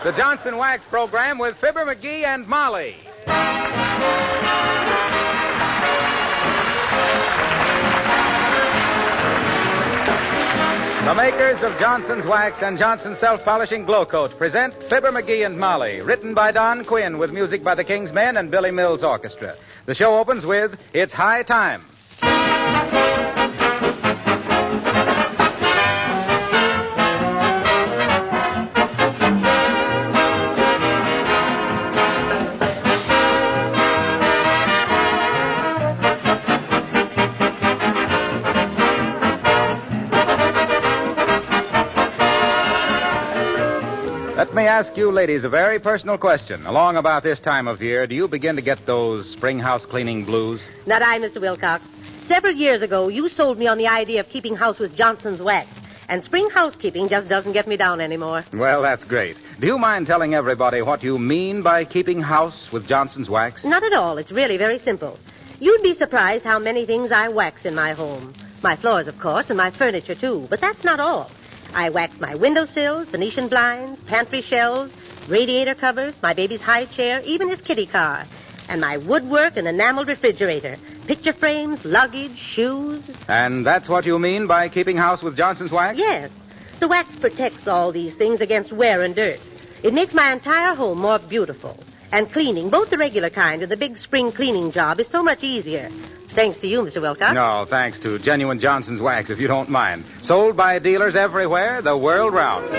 The Johnson Wax Program with Fibber McGee and Molly. The makers of Johnson's Wax and Johnson's Self-Polishing Glow Coat present Fibber McGee and Molly, written by Don Quinn with music by the King's Men and Billy Mills Orchestra. The show opens with It's High Time. Let me ask you ladies a very personal question. Along about this time of year, do you begin to get those spring house cleaning blues? Not I, Mr. Wilcox. Several years ago, you sold me on the idea of keeping house with Johnson's Wax. And spring housekeeping just doesn't get me down anymore. Well, that's great. Do you mind telling everybody what you mean by keeping house with Johnson's Wax? Not at all. It's really very simple. You'd be surprised how many things I wax in my home. My floors, of course, and my furniture, too. But that's not all. I wax my windowsills, Venetian blinds, pantry shelves, radiator covers, my baby's high chair, even his kitty car, and my woodwork and enameled refrigerator, picture frames, luggage, shoes. And that's what you mean by keeping house with Johnson's Wax? Yes. The wax protects all these things against wear and dirt. It makes my entire home more beautiful. And cleaning, both the regular kind and the big spring cleaning job, is so much easier. Thanks to you, Mr. Wilcox. No, thanks to genuine Johnson's Wax, if you don't mind. Sold by dealers everywhere, the world round.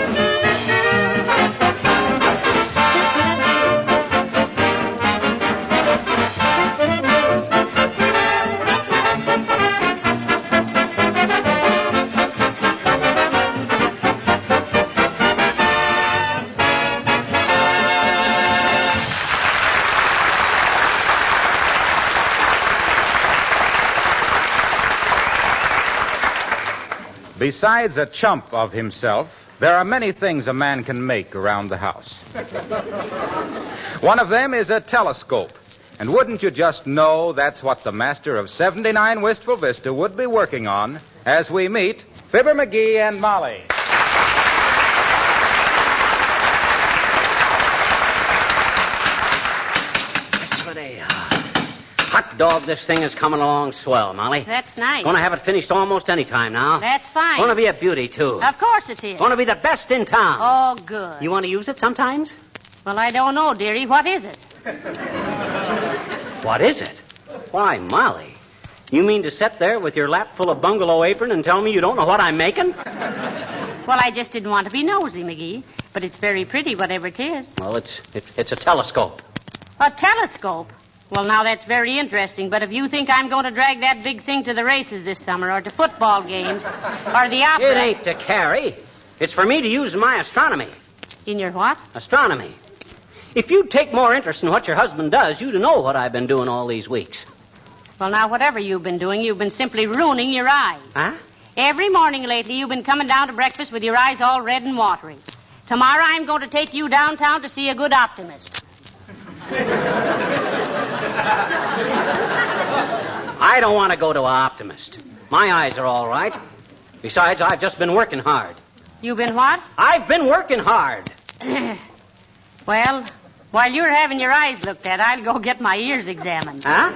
Besides a chump of himself, there are many things a man can make around the house. One of them is a telescope. And wouldn't you just know that's what the master of 79 Wistful Vista would be working on as we meet Fibber McGee and Molly. Hot dog, this thing is coming along swell, Molly. That's nice. Going to have it finished almost any time now. That's fine. Going to be a beauty, too. Of course it is. Going to be the best in town. Oh, good. You want to use it sometimes? Well, I don't know, dearie. What is it? What is it? Why, Molly, you mean to sit there with your lap full of bungalow apron and tell me you don't know what I'm making? Well, I just didn't want to be nosy, McGee. But it's very pretty, whatever it is. Well, it's a telescope. A telescope? Well, now, that's very interesting, but if you think I'm going to drag that big thing to the races this summer, or to football games, or the opera... It ain't to carry. It's for me to use in my astronomy. In your what? Astronomy. If you'd take more interest in what your husband does, you'd know what I've been doing all these weeks. Well, now, whatever you've been doing, you've been simply ruining your eyes. Huh? Every morning lately, you've been coming down to breakfast with your eyes all red and watery. Tomorrow, I'm going to take you downtown to see a good optimist. I don't want to go to an optimist. My eyes are all right. Besides, I've just been working hard. You've been what? I've been working hard. Well, while you're having your eyes looked at, I'll go get my ears examined. Huh?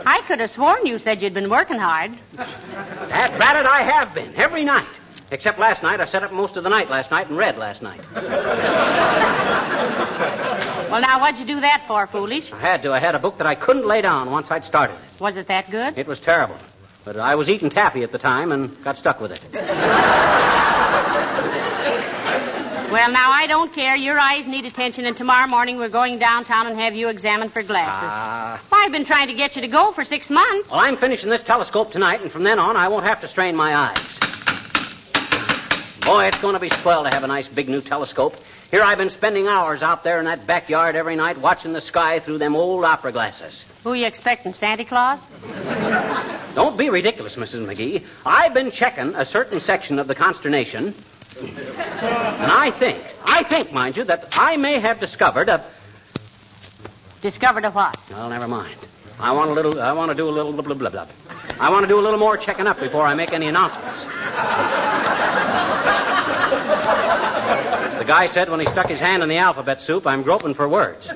I could have sworn you said you'd been working hard. That ratted I have been, every night. Except last night. I sat up most of the night last night and read last night. Well, now, what'd you do that for, foolish? I had to. I had a book that I couldn't lay down once I'd started it. Was it that good? It was terrible. But I was eating taffy at the time and got stuck with it. Well, now, I don't care. Your eyes need attention, and tomorrow morning we're going downtown and have you examined for glasses. Well, I've been trying to get you to go for 6 months. Well, I'm finishing this telescope tonight, and from then on, I won't have to strain my eyes. Boy, it's going to be swell to have a nice big new telescope. Here I've been spending hours out there in that backyard every night watching the sky through them old opera glasses. Who are you expecting, Santa Claus? Don't be ridiculous, Mrs. McGee. I've been checking a certain section of the consternation, and I think, mind you, that I may have discovered a... Discovered a what? Well, never mind. I want to do a little blah, blah, blah, blah. I want to do a little more checking up before I make any announcements. the guy said when he stuck his hand in the alphabet soup, I'm groping for words.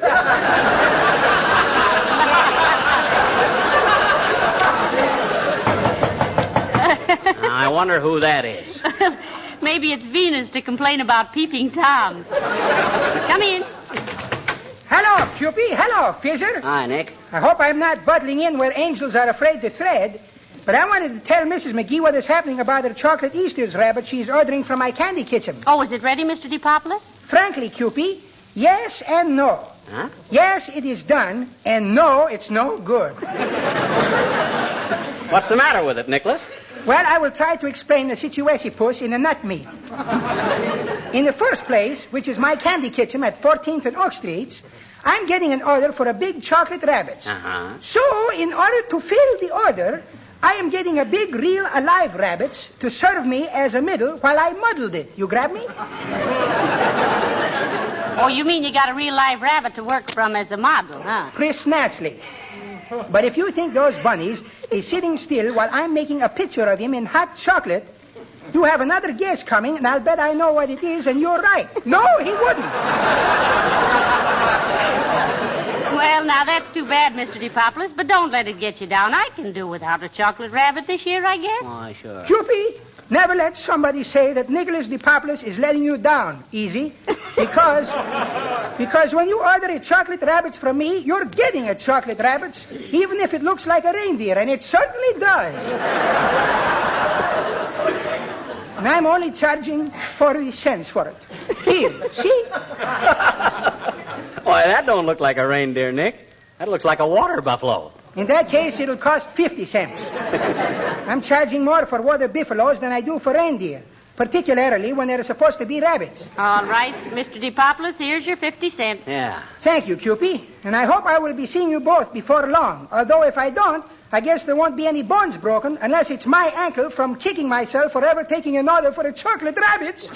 I wonder who that is. Maybe it's Venus to complain about peeping Toms. Come in. Hello, Cupid. Hello, Fizzer. Hi, Nick. I hope I'm not buttling in where angels are afraid to tread, but I wanted to tell Mrs. McGee what is happening about her chocolate Easter's rabbit she's ordering from my candy kitchen. Oh, is it ready, Mr. DePopulis? Frankly, Cupid, yes and no. Huh? Yes, it is done, and no, it's no good. What's the matter with it, Nicholas? Well, I will try to explain the situation, Puss, in a nutmeat. In the first place, which is my candy kitchen at 14th and Oak Streets, I'm getting an order for a big chocolate rabbit. Uh-huh. So, in order to fill the order, I am getting a big, real, alive rabbit to serve me as a middle while I muddled it. You grab me? Oh, you mean you got a real live rabbit to work from as a model, huh? Precisely. But if you think those bunnies is sitting still while I'm making a picture of him in hot chocolate, you have another guess coming, and I'll bet I know what it is, and you're right. No, he wouldn't. Well, now, that's too bad, Mr. DePopulis, but don't let it get you down. I can do without a chocolate rabbit this year, I guess. Why, sure. Cupid, never let somebody say that Nicholas DePopulis is letting you down, Easy. Because when you order a chocolate rabbit from me, you're getting a chocolate rabbit, even if it looks like a reindeer, and it certainly does. And I'm only charging 40 cents for it. Here, see? Why, that don't look like a reindeer, Nick. That looks like a water buffalo. In that case, it'll cost 50 cents. I'm charging more for water buffaloes than I do for reindeer, particularly when they're supposed to be rabbits. All right, Mr. DePopulis, here's your 50 cents. Yeah. Thank you, Cupid. And I hope I will be seeing you both before long. Although if I don't, I guess there won't be any bones broken unless it's my ankle from kicking myself for ever taking an order for a chocolate rabbit.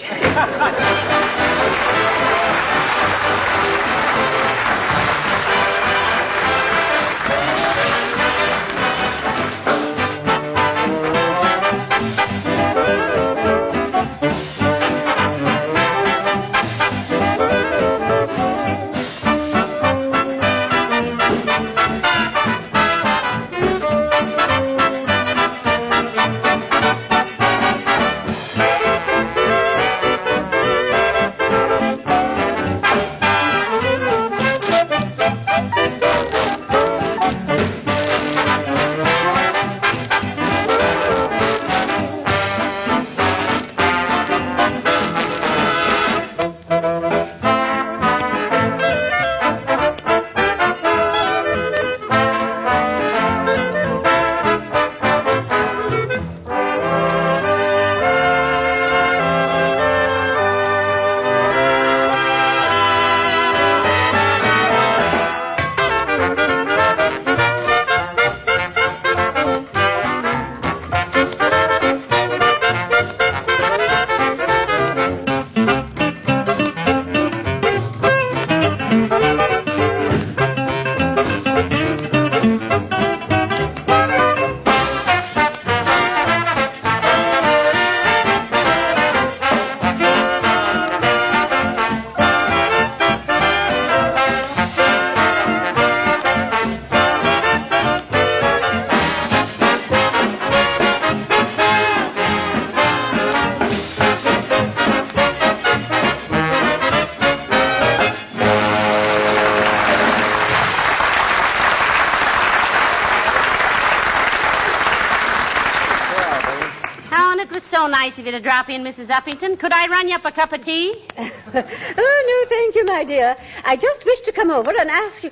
So nice of you to drop in, Mrs. Uppington. Could I run you up a cup of tea? Oh, no, thank you, my dear. I just wish to come over and ask you...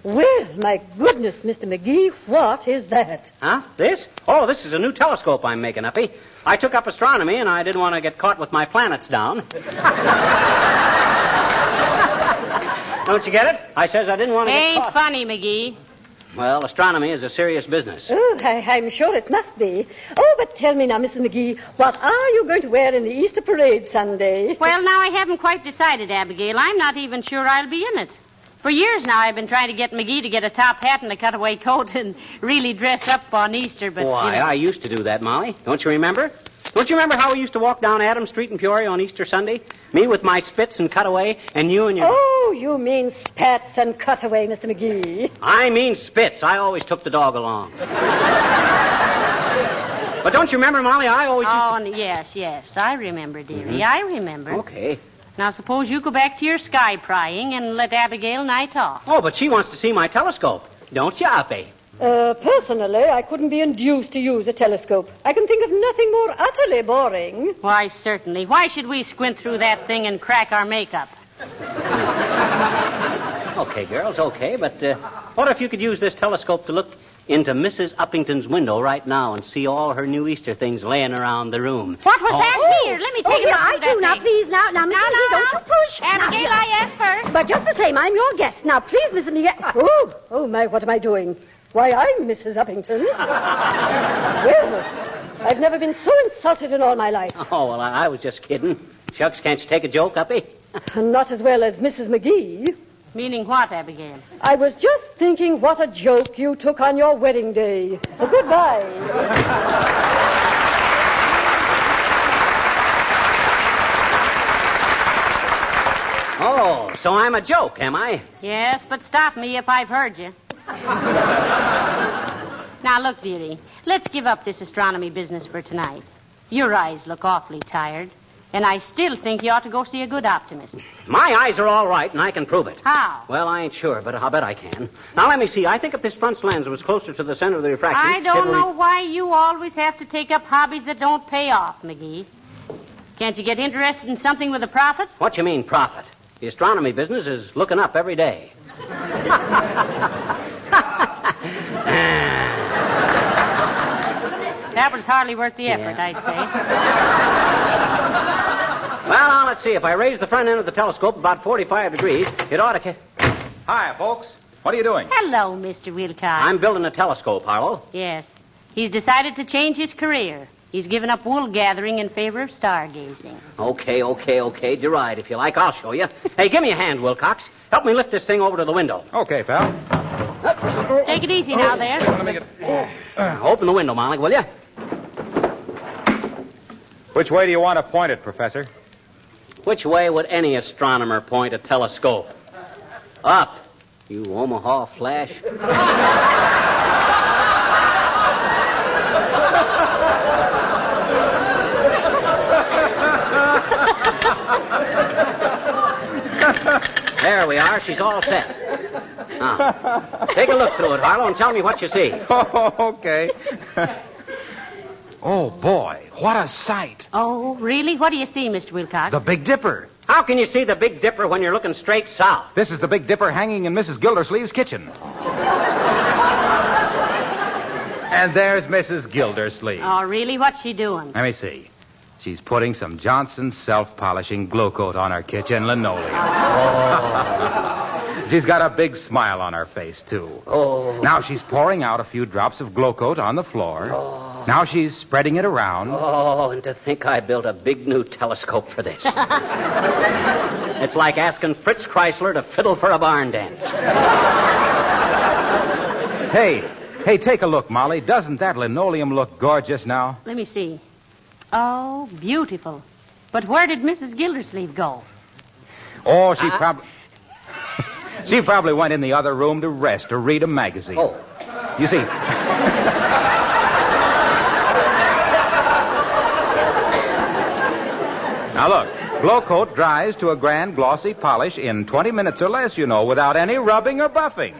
Well, my goodness, Mr. McGee, what is that? Huh? This? Oh, this is a new telescope I'm making, Uppy. I took up astronomy, and I didn't want to get caught with my planets down. Don't you get it? I says I didn't want to get caught. Ain't funny, McGee. Well, astronomy is a serious business. Oh, I'm sure it must be. Oh, but tell me now, Mr. McGee, what are you going to wear in the Easter parade Sunday? Well, now, I haven't quite decided, Abigail. I'm not even sure I'll be in it. For years now, I've been trying to get McGee to get a top hat and a cutaway coat and really dress up on Easter, but... Why, you know... I used to do that, Molly. Don't you remember? Don't you remember how we used to walk down Adams Street in Peoria on Easter Sunday? Me with my spits and cutaway, and you and your... Oh, you mean spats and cutaway, Mr. McGee. I mean spits. I always took the dog along. But don't you remember, Molly, I always used to... yes, I remember, dearie. I remember. Okay. Now, suppose you go back to your sky prying and let Abigail and I talk. Oh, but she wants to see my telescope. Don't you, Uppy? Personally, I couldn't be induced to use a telescope. I can think of nothing more utterly boring. Why, certainly. Why should we squint through that thing and crack our makeup? Okay, girls, okay. But what if you could use this telescope to look into Mrs. Uppington's window right now and see all her new Easter things laying around the room? What was that? Here, let me take it up I do. Now, please, now, Mrs. McGee, don't you push. Abigail, I asked first. But just the same, I'm your guest. Now, please, Mrs. McGee. Oh, my, what am I doing? Why, I'm Mrs. Uppington. Well, I've never been so insulted in all my life. Oh, well, I was just kidding. Shucks, can't you take a joke, Uppy? Not as well as Mrs. McGee. Meaning what, Abigail? I was just thinking what a joke you took on your wedding day. Goodbye. Oh, so I'm a joke, am I? Yes, but stop me if I've heard you. Now, look, dearie, let's give up this astronomy business for tonight. Your eyes look awfully tired, and I still think you ought to go see a good optimist. My eyes are all right, and I can prove it. How? Well, I ain't sure, but I'll bet I can. Now, let me see. I think if this front lens was closer to the center of the refraction... I don't know why you always have to take up hobbies that don't pay off, McGee. Can't you get interested in something with a profit? What you mean, profit? The astronomy business is looking up every day. That was hardly worth the effort, I'd say. Well, now, let's see. If I raise the front end of the telescope about 45 degrees, it ought to... Hi, folks. What are you doing? Hello, Mr. Wilcox. I'm building a telescope, Harlow. Yes. He's decided to change his career. He's given up wool gathering in favor of stargazing. Okay. Deride, if you like. I'll show you. Hey, give me a hand, Wilcox. Help me lift this thing over to the window. Okay, pal. Take it easy now there. Let me get... Open the window, Molly, will you? Which way do you want to point it, Professor? Which way would any astronomer point a telescope? Up, you Omaha flash. There we are. She's all set. Now, take a look through it, Harlow, and tell me what you see. Oh, okay. Oh, boy, what a sight. Oh, really? What do you see, Mr. Wilcox? The Big Dipper. How can you see the Big Dipper when you're looking straight south? This is the Big Dipper hanging in Mrs. Gildersleeve's kitchen. And there's Mrs. Gildersleeve. Oh, really? What's she doing? Let me see. She's putting some Johnson self-polishing glow coat on her kitchen linoleum. Oh. She's got a big smile on her face, too. Oh. Now she's pouring out a few drops of glow coat on the floor. Oh. Now she's spreading it around. Oh, and to think I built a big new telescope for this. It's like asking Fritz Chrysler to fiddle for a barn dance. Hey, take a look, Molly. Doesn't that linoleum look gorgeous now? Let me see. Oh, beautiful. But where did Mrs. Gildersleeve go? Oh, she probably went in the other room to rest, to read a magazine. Oh. You see... Now, look. Glow coat dries to a grand glossy polish in 20 minutes or less, you know, without any rubbing or buffing.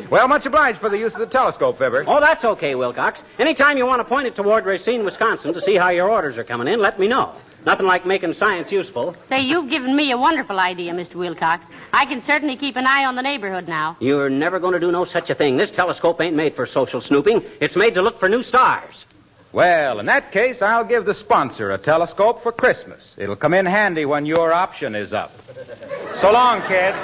Well, much obliged for the use of the telescope, Fibber. Oh, that's okay, Wilcox. Anytime you want to point it toward Racine, Wisconsin, to see how your orders are coming in, let me know. Nothing like making science useful. Say, you've given me a wonderful idea, Mr. Wilcox. I can certainly keep an eye on the neighborhood now. You're never going to do no such a thing. This telescope ain't made for social snooping. It's made to look for new stars. Well, in that case, I'll give the sponsor a telescope for Christmas. It'll come in handy when your option is up. So long, kids.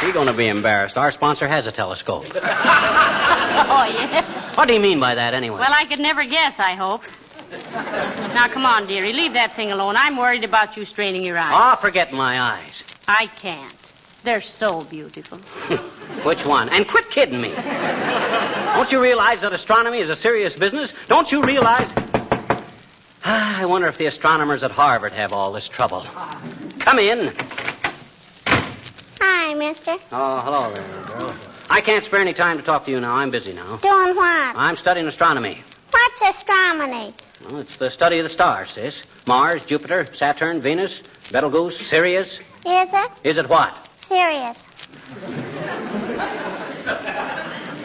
She's going to be embarrassed. Our sponsor has a telescope. Oh, yeah? What do you mean by that, anyway? Well, I could never guess, I hope. Now, come on, dearie. Leave that thing alone. I'm worried about you straining your eyes. Oh, forget my eyes. I can't. They're so beautiful. Which one? And quit kidding me. Don't you realize that astronomy is a serious business? Don't you realize... I wonder if the astronomers at Harvard have all this trouble. Come in. Hi, mister. Oh, hello there, girl. I can't spare any time to talk to you now. I'm busy now. Doing what? I'm studying astronomy. What's astronomy? Well, it's the study of the stars, sis. Mars, Jupiter, Saturn, Venus, Betelgeuse, Sirius. Is it? Is it what? Serious.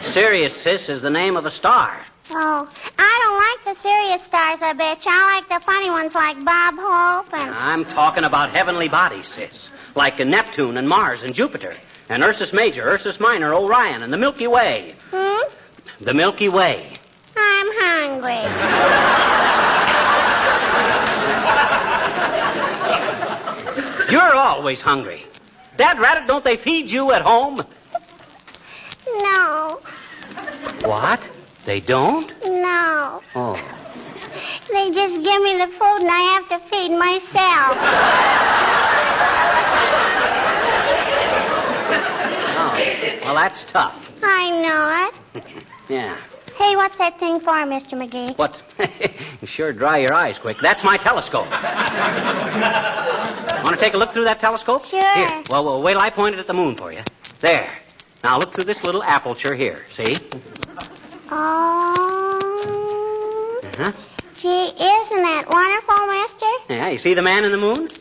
Sirius, sis, is the name of a star. Oh, I don't like the serious stars, I bet you. I like the funny ones like Bob Hope and... I'm talking about heavenly bodies, sis. Like Neptune and Mars and Jupiter. And Ursus Major, Ursus Minor, Orion, and the Milky Way. The Milky Way. I'm hungry. You're always hungry. Dad Rabbit, don't they feed you at home? No. What? They don't? No. Oh. They just give me the food and I have to feed myself. Oh. Well, that's tough. I know it. Yeah. Hey, what's that thing for, Mr. McGee? What? You sure dry your eyes quick. That's my telescope. Want to take a look through that telescope? Sure. Here. Well, wait till I point it at the moon for you. There. Now look through this little aperture here. See? Oh. Uh-huh. Gee, isn't that wonderful, mister? Yeah, you see the man in the moon? Is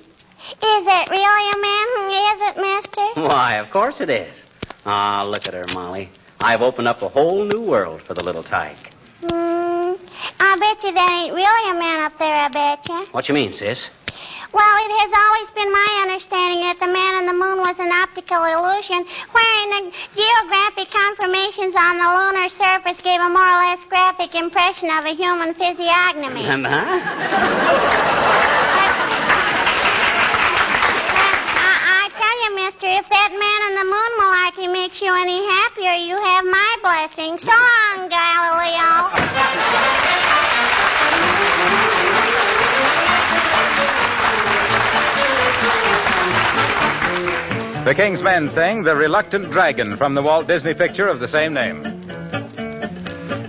it really a man? Is it, mister? Why, of course it is. Ah, look at her, Molly. I've opened up a whole new world for the little tyke. I bet you that ain't really a man up there, I bet you. What you mean, sis? Well, it has always been my understanding that the man in the moon was an optical illusion, wherein the geographic conformations on the lunar surface gave a more or less graphic impression of a human physiognomy. I tell you, mister, if that man in the moon malarkey makes you any happier, you have my blessing. So long, Galileo. The King's Men sing The Reluctant Dragon from the Walt Disney picture of the same name.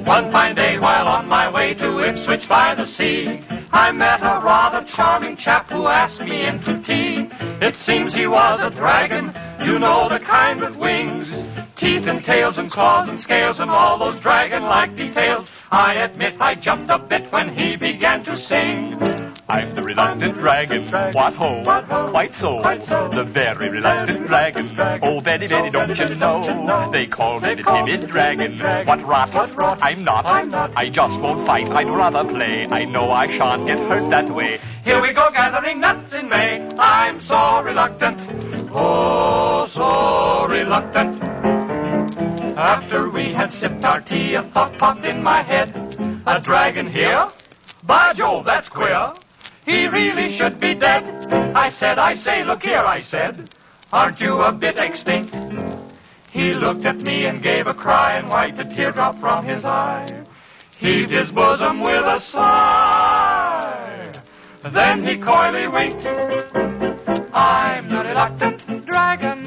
One fine day while on my way to Ipswich by the sea, I met a rather charming chap who asked me in to tea. It seems he was a dragon, you know, the kind with wings, teeth and tails and claws and scales and all those dragon-like details. I admit I jumped a bit when he began to sing. I'm the reluctant dragon, what ho, quite so, the very reluctant dragon. Oh, Betty, Betty, don't you know, they call me the timid dragon. What rot, I'm not, I just won't fight, I'd rather play. I know I shan't get hurt that way. Here we go gathering nuts in May, I'm so reluctant, oh, so reluctant. After we had sipped our tea, a thought popped in my head. A dragon here? By Jove, that's queer. He really should be dead. I say, look here, I said, aren't you a bit extinct? He looked at me and gave a cry and wiped a teardrop from his eye. Heaved his bosom with a sigh. Then he coyly winked. I'm the reluctant dragon,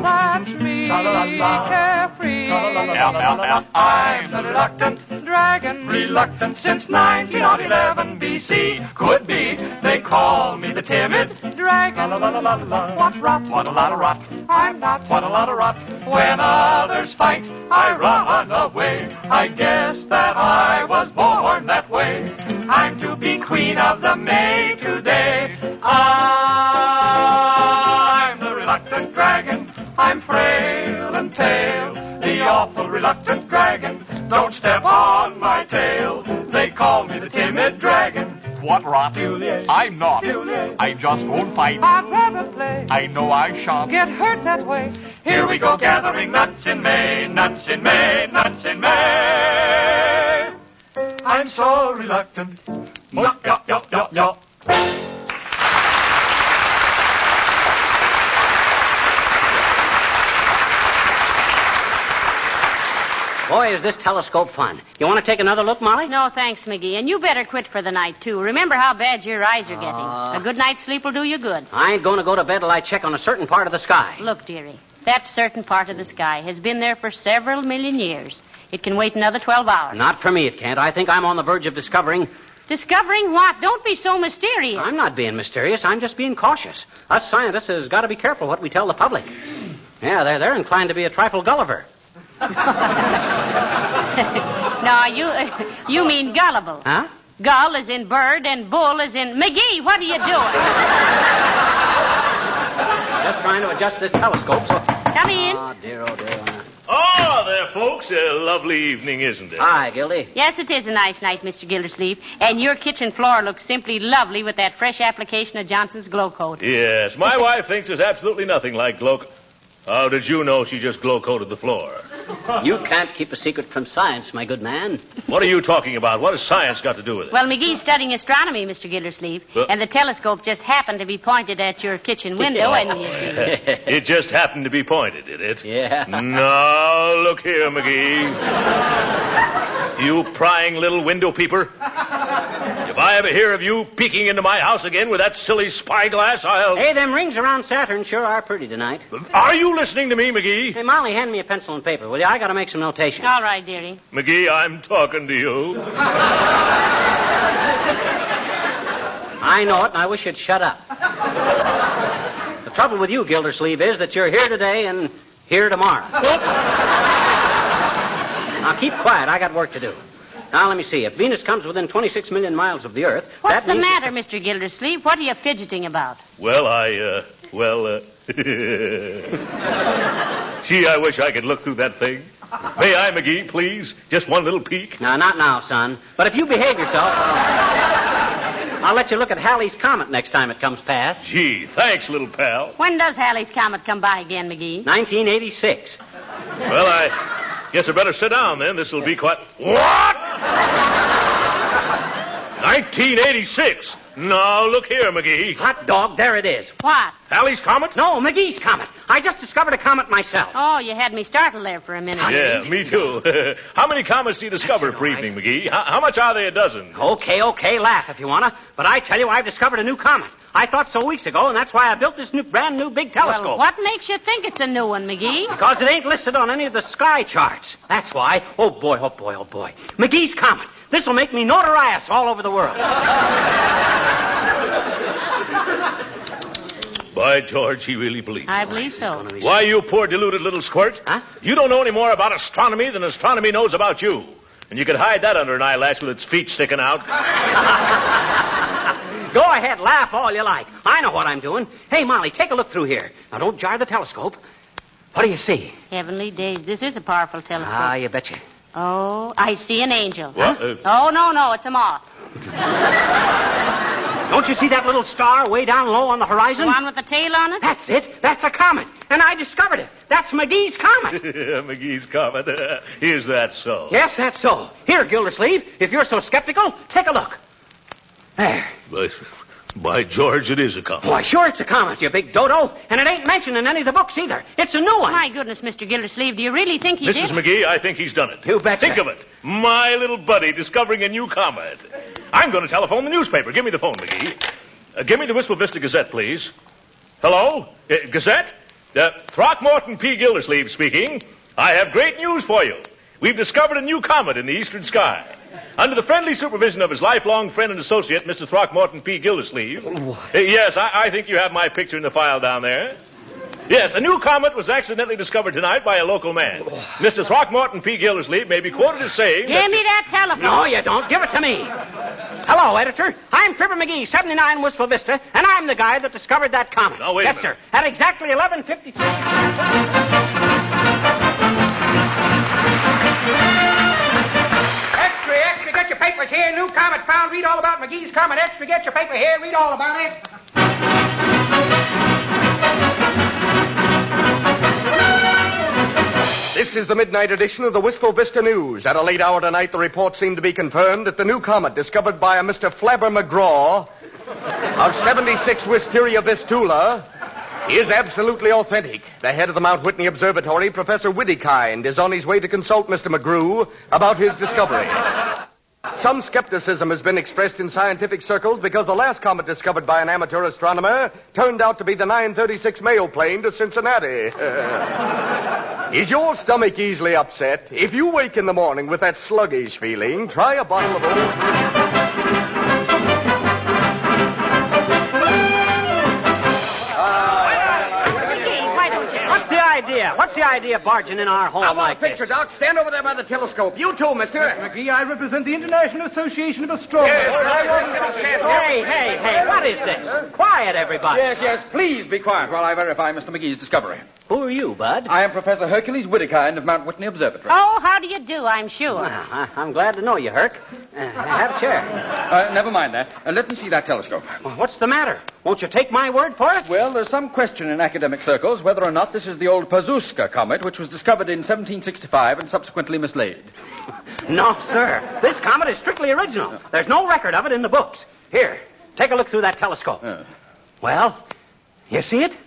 that's me, carefree. I'm the reluctant dragon, reluctant since 1911 BC. Could be, they call me the timid dragon. What rot, what a lot of rot. I'm not, what a lot of rot. When others fight, I run away. I guess that I was born that way. I'm to be queen of the May today. I'm the reluctant dragon. I'm frail and pale, the awful reluctant dragon. Don't step on my tail. They call me the timid dragon. What rot, I'm not, I just won't fight. I'd rather play. I know I shan't Get hurt that way. Here we go gathering nuts in May, nuts in May, nuts in May. I'm so reluctant. Yup, yup, yup, yup, yup. Boy, is this telescope fun. You want to take another look, Molly? No, thanks, McGee. And you better quit for the night, too. Remember how bad your eyes are getting. A good night's sleep will do you good. I ain't going to go to bed till I check on a certain part of the sky. Look, dearie, That certain part of the sky has been there for several million years. It can wait another 12 hours. Not for me, it can't. I think I'm on the verge of discovering... Discovering what? Don't be so mysterious. I'm not being mysterious. I'm just being cautious. Us scientists has got to be careful what we tell the public. Yeah, they're inclined to be a trifle Gulliver. No, you mean gullible. Huh? Gull is in bird and bull is in... McGee, what are you doing? Just trying to adjust this telescope, so... Come in. Oh, dear, oh, dear. Oh, there, folks. A lovely evening, isn't it? Hi, Gildy. Yes, it is a nice night, Mr. Gildersleeve. And your kitchen floor looks simply lovely with that fresh application of Johnson's Glow Coat. Yes, my wife thinks there's absolutely nothing like glow... How did you know she just glow-coated the floor? You can't keep a secret from science, my good man. What are you talking about? What has science got to do with it? Well, McGee's studying astronomy, Mr. Gildersleeve, and the telescope just happened to be pointed at your kitchen window, and you see... It just happened to be pointed, did it? Yeah. Now, look here, McGee. You prying little window peeper. If I ever hear of you peeking into my house again with that silly spyglass, I'll... Hey, them rings around Saturn sure are pretty tonight. Are you listening to me, McGee? Hey, Molly, hand me a pencil and paper, will you? I got to make some notations. All right, dearie. McGee, I'm talking to you. I know it, and I wish you'd shut up. The trouble with you, Gildersleeve, is that you're here today and here tomorrow. Now, keep quiet. I got work to do. Now, let me see. If Venus comes within 26 million miles of the Earth... What's the matter, Mr. Gildersleeve? What are you fidgeting about? Well, Gee, I wish I could look through that thing. May I, McGee, please? Just one little peek? No, not now, son. But if you behave yourself, I'll let you look at Halley's Comet next time it comes past. Gee, thanks, little pal. When does Halley's Comet come by again, McGee? 1986. Well, I guess I better sit down, then. This'll be quite... What? 1986? Now, look here, McGee. Hot dog, there it is. What? Halley's Comet? No, McGee's Comet. I just discovered a comet myself. Oh, you had me startled there for a minute. Yeah, me too. How many comets do you discover per evening, McGee? How much are they a dozen? Okay, laugh if you want to. But I tell you, I've discovered a new comet. I thought so weeks ago, and that's why I built this brand new big telescope. Well, what makes you think it's a new one, McGee? Because it ain't listed on any of the sky charts. That's why. Oh, boy. McGee's Comet. This'll make me notorious all over the world. By George, he really believes it. I believe so. Why, you poor deluded little squirt. Huh? You don't know any more about astronomy than astronomy knows about you. And you could hide that under an eyelash with its feet sticking out. Go ahead, laugh all you like. I know what I'm doing. Hey, Molly, take a look through here. Now, don't jar the telescope. What do you see? Heavenly days. This is a powerful telescope. Ah, you betcha. Oh, I see an angel. What? Oh, no, it's a moth. Don't you see that little star way down low on the horizon? The one with the tail on it? That's it. That's a comet. And I discovered it. That's McGee's Comet. McGee's Comet. Is that so? Yes, that's so. Here, Gildersleeve, if you're so skeptical, take a look. There. By George, it is a comet. Why, sure it's a comet, you big dodo. And it ain't mentioned in any of the books either. It's a new one. My goodness, Mr. Gildersleeve, do you really think he did? Mrs. McGee, I think he's done it. You betcha. Think of it. My little buddy discovering a new comet. I'm going to telephone the newspaper. Give me the phone, McGee. Give me the Wistful Vista Gazette, please. Hello? Gazette? Throckmorton P. Gildersleeve speaking. I have great news for you. We've discovered a new comet in the eastern sky. Under the friendly supervision of his lifelong friend and associate, Mr. Throckmorton P. Gildersleeve. Yes, I think you have my picture in the file down there. Yes, a new comet was accidentally discovered tonight by a local man. Mr. Throckmorton P. Gildersleeve may be quoted as saying... Give me that telephone. No, you don't. Give it to me. Hello, editor. I'm Fibber McGee, 79 Wistful Vista, and I'm the guy that discovered that comet. Now, wait a minute. Yes, sir. At exactly 11:53... Extra, get your papers here. New comet found. Read all about McGee's Comet. Extra, get your paper here. Read all about it. This is the midnight edition of the Wistful Vista News. At a late hour tonight, the reports seem to be confirmed that the new comet discovered by a Mr. Fibber McGraw of 76 Wisteria Vistula is absolutely authentic. The head of the Mount Whitney Observatory, Professor Whittykind, is on his way to consult Mr. McGrew about his discovery. Some skepticism has been expressed in scientific circles because the last comet discovered by an amateur astronomer turned out to be the 936 mail plane to Cincinnati. Is your stomach easily upset? If you wake in the morning with that sluggish feeling, try a bottle of old... What's the idea of barging in our home I want like a picture, this? Doc. Stand over there by the telescope. You too, mister. McGee, I represent the International Association of Astronomers. Hey, what is this? Quiet, everybody. Yes, please be quiet while I verify Mr. McGee's discovery. Who are you, Bud? I am Professor Hercules Whittakind of Mount Whitney Observatory. Oh, how do you do, I'm sure. Well, I'm glad to know you, Herc. Have a chair. Never mind that. Let me see that telescope. Well, what's the matter? Won't you take my word for it? Well, there's some question in academic circles whether or not this is the old Pazuska comet, which was discovered in 1765 and subsequently mislaid. No, sir. This comet is strictly original. There's no record of it in the books. Here, take a look through that telescope. Well, you see it?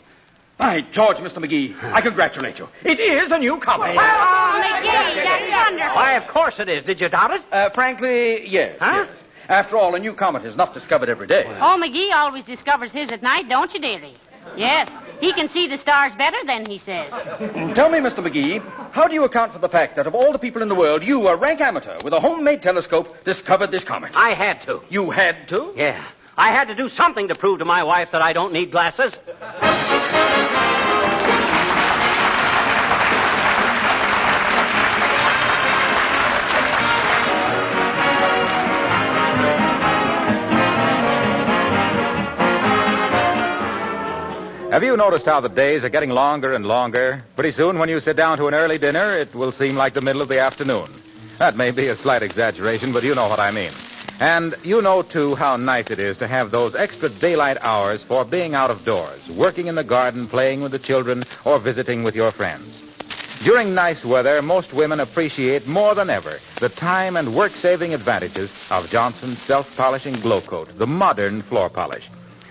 By George, Mr. McGee, I congratulate you. It is a new comet. Oh, McGee, that's wonderful. Why, of course it is. Did you doubt it? Frankly, yes. Huh? Yes. After all, a new comet is not discovered every day. Oh, McGee always discovers his at night, don't you, dearie? Yes, he can see the stars better than he says. Tell me, Mr. McGee, how do you account for the fact that of all the people in the world, you, a rank amateur with a homemade telescope, discovered this comet? I had to. You had to? Yeah. I had to do something to prove to my wife that I don't need glasses. Have you noticed how the days are getting longer and longer? Pretty soon, when you sit down to an early dinner, it will seem like the middle of the afternoon. That may be a slight exaggeration, but you know what I mean. And you know, too, how nice it is to have those extra daylight hours for being out of doors, working in the garden, playing with the children, or visiting with your friends. During nice weather, most women appreciate more than ever the time and work-saving advantages of Johnson's self-polishing Glow Coat, the modern floor polish.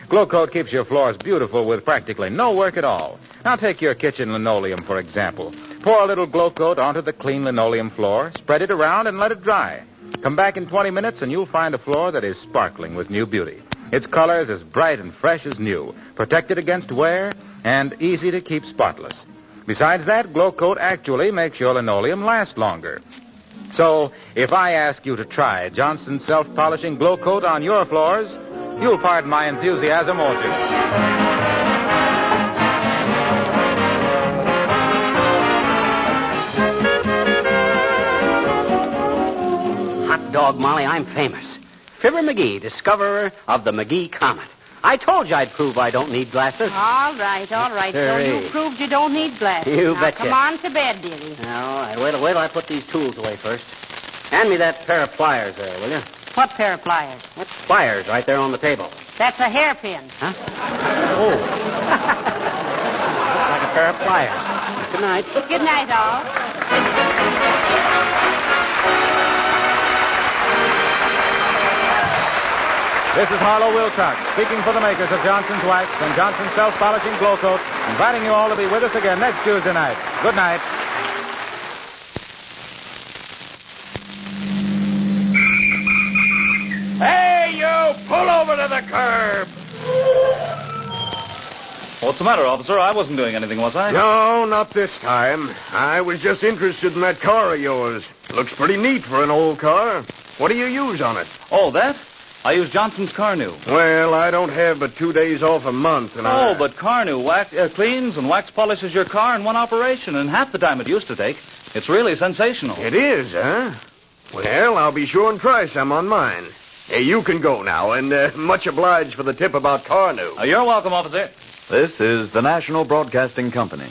Glow Coat keeps your floors beautiful with practically no work at all. Now take your kitchen linoleum, for example. Pour a little Glow Coat onto the clean linoleum floor, spread it around, and let it dry. Come back in 20 minutes, and you'll find a floor that is sparkling with new beauty. Its colors as bright and fresh as new, protected against wear, and easy to keep spotless. Besides that, Glow Coat actually makes your linoleum last longer. So, if I ask you to try Johnson's self-polishing Glow Coat on your floors, you'll pardon my enthusiasm, won't you? Hot dog, Molly, I'm famous. Fibber McGee, discoverer of the McGee comet. I told you I'd prove I don't need glasses. All right. So you proved you don't need glasses. You now, betcha. Come on to bed, dearie. All right, wait till I put these tools away first. Hand me that pair of pliers there, will you? What pair of pliers? What's pliers right there on the table? That's a hairpin. Huh? Oh. Looks like a pair of pliers. Good night. Good night, all. This is Harlow Wilcox, speaking for the makers of Johnson's Wax and Johnson's Self-Polishing Glow Coat, inviting you all to be with us again next Tuesday night. Good night. Hey, you! Pull over to the curb! What's the matter, officer? I wasn't doing anything, was I? No, not this time. I was just interested in that car of yours. Looks pretty neat for an old car. What do you use on it? Oh, that? I use Johnson's Carnu. Well, I don't have but 2 days off a month, and But Carnu cleans and wax polishes your car in one operation, and half the time it used to take. It's really sensational. It is, huh? Well, I'll be sure and try some on mine. Hey, you can go now, and much obliged for the tip about Carnu. You're welcome, officer. This is the National Broadcasting Company.